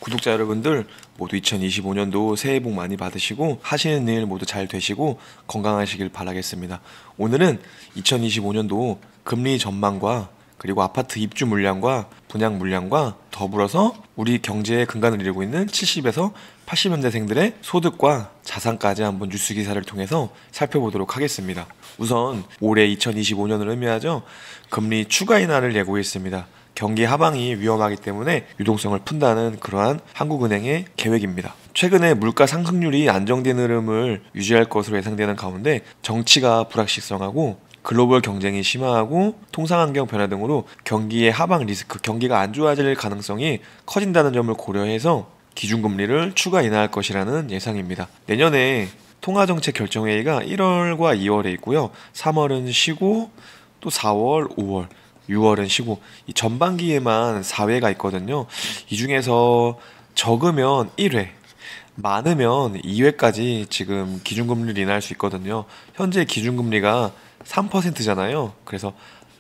구독자 여러분들 모두 2025년도 새해 복 많이 받으시고 하시는 일 모두 잘 되시고 건강하시길 바라겠습니다. 오늘은 2025년도 금리 전망과 그리고 아파트 입주 물량과 분양 물량과 더불어서 우리 경제의 근간을 이루고 있는 70에서 80년대생들의 소득과 자산까지 한번 뉴스 기사를 통해서 살펴보도록 하겠습니다. 우선 올해 2025년을 의미하죠. 금리 추가 인하를 예고했습니다. 경기 하방이 위험하기 때문에 유동성을 푼다는 그러한 한국은행의 계획입니다. 최근에 물가 상승률이 안정된 흐름을 유지할 것으로 예상되는 가운데 정치가 불확실성하고 글로벌 경쟁이 심화하고 통상환경 변화 등으로 경기의 하방 리스크, 경기가 안 좋아질 가능성이 커진다는 점을 고려해서 기준금리를 추가 인하할 것이라는 예상입니다. 내년에 통화정책 결정회의가 1월과 2월에 있고요. 3월은 쉬고 또 4월, 5월 6월은 쉬고 이 전반기에만 4회가 있거든요. 이 중에서 적으면 1회, 많으면 2회까지 지금 기준금리를 인하할 수 있거든요. 현재 기준금리가 3%잖아요. 그래서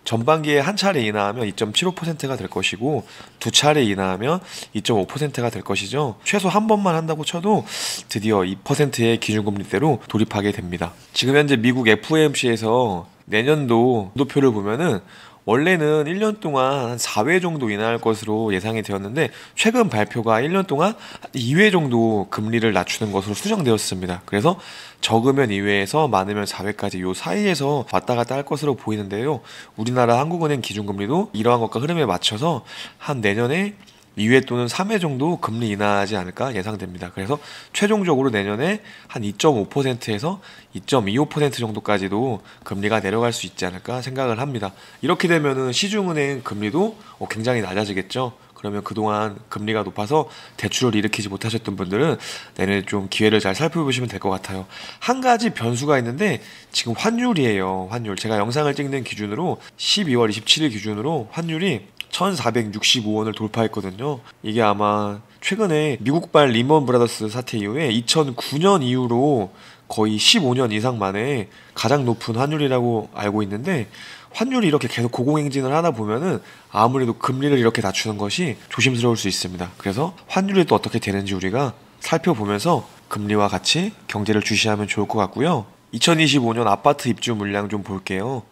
전반기에 한 차례 인하하면 2.75%가 될 것이고 두 차례 인하하면 2.5%가 될 것이죠. 최소 한 번만 한다고 쳐도 드디어 2%의 기준금리대로 돌입하게 됩니다. 지금 현재 미국 FOMC에서 내년도 도표를 보면은 원래는 1년 동안 한 4회 정도 인하할 것으로 예상이 되었는데 최근 발표가 1년 동안 2회 정도 금리를 낮추는 것으로 수정되었습니다. 그래서 적으면 2회에서 많으면 4회까지 요 사이에서 왔다 갔다 할 것으로 보이는데요. 우리나라 한국은행 기준금리도 이러한 것과 흐름에 맞춰서 한 내년에 2회 또는 3회 정도 금리 인하하지 않을까 예상됩니다. 그래서 최종적으로 내년에 한 2.5%에서 2.25% 정도까지도 금리가 내려갈 수 있지 않을까 생각을 합니다. 이렇게 되면은 시중은행 금리도 굉장히 낮아지겠죠. 그러면 그동안 금리가 높아서 대출을 일으키지 못하셨던 분들은 내년에 좀 기회를 잘 살펴보시면 될 것 같아요. 한 가지 변수가 있는데 지금 환율이에요. 환율. 제가 영상을 찍는 기준으로 12월 27일 기준으로 환율이 1465원을 돌파했거든요. 이게 아마 최근에 미국발 리먼 브라더스 사태 이후에 2009년 이후로 거의 15년 이상 만에 가장 높은 환율이라고 알고 있는데 환율이 이렇게 계속 고공행진을 하다 보면은 아무래도 금리를 이렇게 낮추는 것이 조심스러울 수 있습니다. 그래서 환율이 또 어떻게 되는지 우리가 살펴보면서 금리와 같이 경제를 주시하면 좋을 것 같고요. 2025년 아파트 입주 물량 좀 볼게요.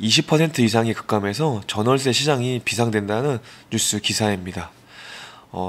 20% 이상이 급감해서 전월세 시장이 비상된다는 뉴스 기사입니다.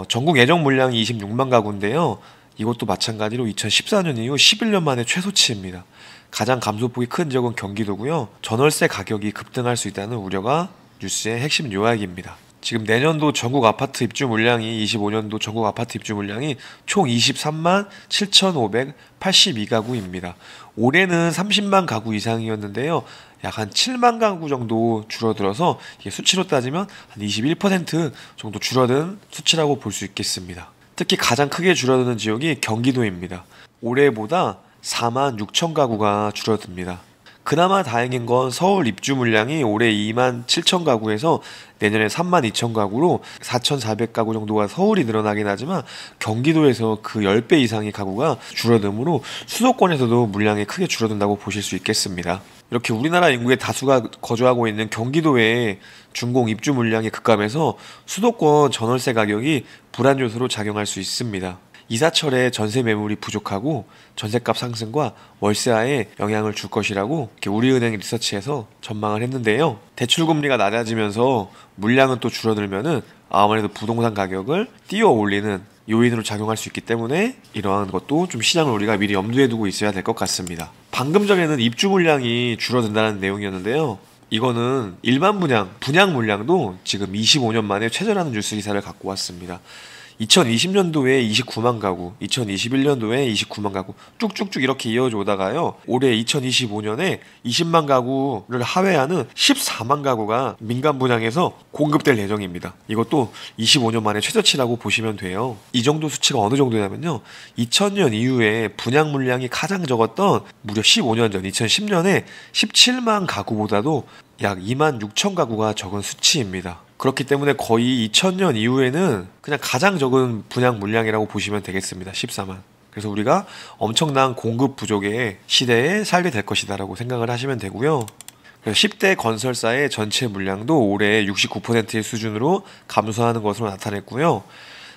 전국 예정 물량이 26만 가구인데요. 이것도 마찬가지로 2014년 이후 11년 만에 최소치입니다. 가장 감소폭이 큰 지역은 경기도고요. 전월세 가격이 급등할 수 있다는 우려가 뉴스의 핵심 요약입니다. 지금 내년도 전국 아파트 입주 물량이 25년도 전국 아파트 입주 물량이 총 23만 7,582가구입니다. 올해는 30만 가구 이상이었는데요. 약 한 7만 가구 정도 줄어들어서 이게 수치로 따지면 한 21% 정도 줄어든 수치라고 볼 수 있겠습니다. 특히 가장 크게 줄어드는 지역이 경기도입니다. 올해보다 4만 6천 가구가 줄어듭니다. 그나마 다행인 건 서울 입주 물량이 올해 2만 7천 가구에서 내년에 3만 2천 가구로 4,400가구 정도가 서울이 늘어나긴 하지만 경기도에서 그 10배 이상의 가구가 줄어들므로 수도권에서도 물량이 크게 줄어든다고 보실 수 있겠습니다. 이렇게 우리나라 인구의 다수가 거주하고 있는 경기도의 준공 입주 물량이 급감해서 수도권 전월세 가격이 불안 요소로 작용할 수 있습니다. 이사철에 전세 매물이 부족하고 전세값 상승과 월세화에 영향을 줄 것이라고 우리은행 리서치에서 전망을 했는데요. 대출 금리가 낮아지면서 물량은 또 줄어들면은 아무래도 부동산 가격을 띄워 올리는 요인으로 작용할 수 있기 때문에 이러한 것도 좀 시장을 우리가 미리 염두에 두고 있어야 될 것 같습니다. 방금 전에는 입주 물량이 줄어든다는 내용이었는데요. 이거는 일반 분양 물량도 지금 25년 만에 최저라는 뉴스 기사를 갖고 왔습니다. 2020년도에 29만 가구, 2021년도에 29만 가구 쭉쭉쭉 이렇게 이어져 오다가요. 올해 2025년에 20만 가구를 하회하는 14만 가구가 민간 분양에서 공급될 예정입니다. 이것도 25년 만에 최저치라고 보시면 돼요. 이 정도 수치가 어느 정도냐면요. 2000년 이후에 분양 물량이 가장 적었던 무려 15년 전 2010년에 17만 가구보다도 약 2만 6천 가구가 적은 수치입니다. 그렇기 때문에 거의 2000년 이후에는 그냥 가장 적은 분양 물량이라고 보시면 되겠습니다. 14만. 그래서 우리가 엄청난 공급 부족의 시대에 살게 될 것이다 라고 생각을 하시면 되고요. 그래서 10대 건설사의 전체 물량도 올해 69%의 수준으로 감소하는 것으로 나타냈고요.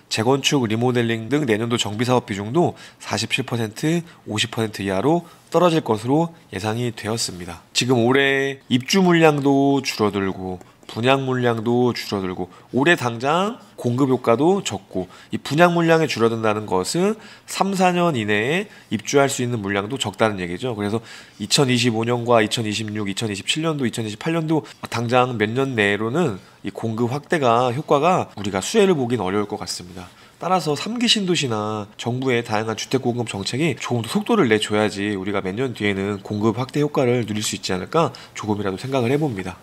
재건축, 리모델링 등 내년도 정비사업 비중도 47%, 50% 이하로 떨어질 것으로 예상이 되었습니다. 지금 올해 입주 물량도 줄어들고 분양 물량도 줄어들고 올해 당장 공급 효과도 적고 이 분양 물량이 줄어든다는 것은 3, 4년 이내에 입주할 수 있는 물량도 적다는 얘기죠. 그래서 2025년과 2026, 2027년도, 2028년도 당장 몇 년 내로는 이 공급 확대가 효과가 우리가 수혜를 보긴 어려울 것 같습니다. 따라서 3기 신도시나 정부의 다양한 주택 공급 정책이 조금 더 속도를 내줘야지 우리가 몇 년 뒤에는 공급 확대 효과를 누릴 수 있지 않을까 조금이라도 생각을 해봅니다.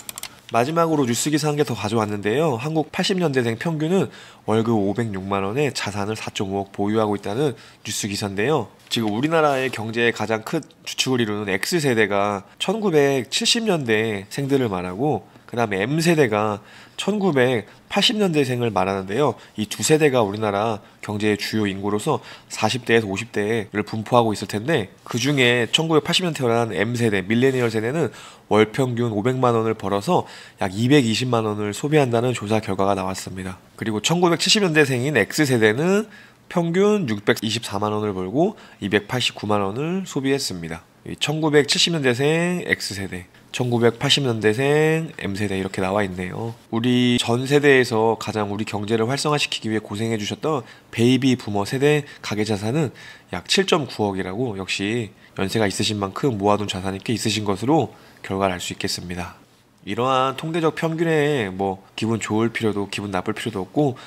마지막으로 뉴스 기사 한 개 더 가져왔는데요. 한국 80년대생 평균은 월급 506만 원에 자산을 4.5억 보유하고 있다는 뉴스 기사인데요. 지금 우리나라의 경제의 가장 큰 주축을 이루는 X세대가 1970년대 생들을 말하고 그 다음에 M세대가 1980년대생을 말하는데요. 이 두 세대가 우리나라 경제의 주요 인구로서 40대에서 50대를 분포하고 있을 텐데 그 중에 1980년 태어난 M세대, 밀레니얼 세대는 월 평균 500만 원을 벌어서 약 220만 원을 소비한다는 조사 결과가 나왔습니다. 그리고 1970년대생인 X세대는 평균 624만 원을 벌고 289만 원을 소비했습니다. 1970년대생 X세대, 1980년대생 M세대 이렇게 나와 있네요. 우리 전 세대에서 가장 우리 경제를 활성화시키기 위해 고생해 주셨던 베이비 부머 세대 가계자산은 약 7.9억이라고 역시 연세가 있으신 만큼 모아둔 자산이 꽤 있으신 것으로 결과를 알 수 있겠습니다. 이러한 통계적 평균에 기분 좋을 필요도 기분 나쁠 필요도 없고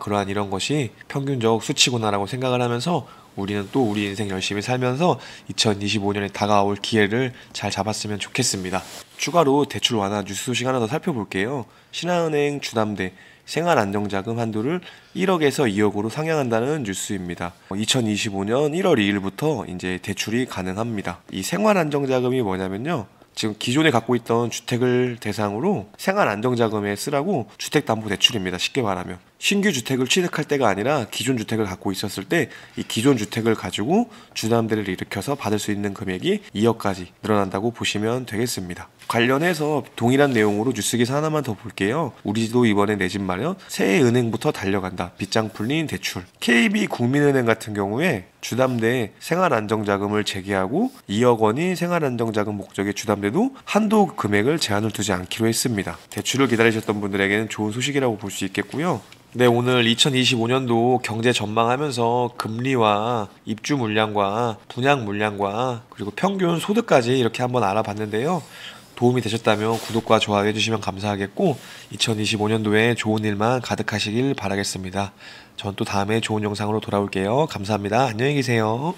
그러한 이런 것이 평균적 수치구나라고 생각을 하면서 우리는 또 우리 인생 열심히 살면서 2025년에 다가올 기회를 잘 잡았으면 좋겠습니다. 추가로 대출 완화 뉴스 소식 하나 더 살펴볼게요. 신한은행 주담대 생활안정자금 한도를 1억에서 2억으로 상향한다는 뉴스입니다. 2025년 1월 2일부터 이제 대출이 가능합니다. 이 생활안정자금이 뭐냐면요. 지금 기존에 갖고 있던 주택을 대상으로 생활안정자금에 쓰라고 주택담보대출입니다. 쉽게 말하면 신규 주택을 취득할 때가 아니라 기존 주택을 갖고 있었을 때 이 기존 주택을 가지고 주담대를 일으켜서 받을 수 있는 금액이 2억까지 늘어난다고 보시면 되겠습니다. 관련해서 동일한 내용으로 뉴스 기사 하나만 더 볼게요. 우리도 이번에 내 집 마련 새해 은행부터 달려간다. 빚장 풀린 대출. KB국민은행 같은 경우에 주담대 생활안정자금을 제기하고 2억 원이 생활안정자금 목적의 주담대도 한도 금액을 제한을 두지 않기로 했습니다. 대출을 기다리셨던 분들에게는 좋은 소식이라고 볼 수 있겠고요. 네, 오늘 2025년도 경제 전망하면서 금리와 입주 물량과 분양 물량과 그리고 평균 소득까지 이렇게 한번 알아봤는데요. 도움이 되셨다면 구독과 좋아요 해주시면 감사하겠고 2025년도에 좋은 일만 가득하시길 바라겠습니다. 전 또 다음에 좋은 영상으로 돌아올게요. 감사합니다. 안녕히 계세요.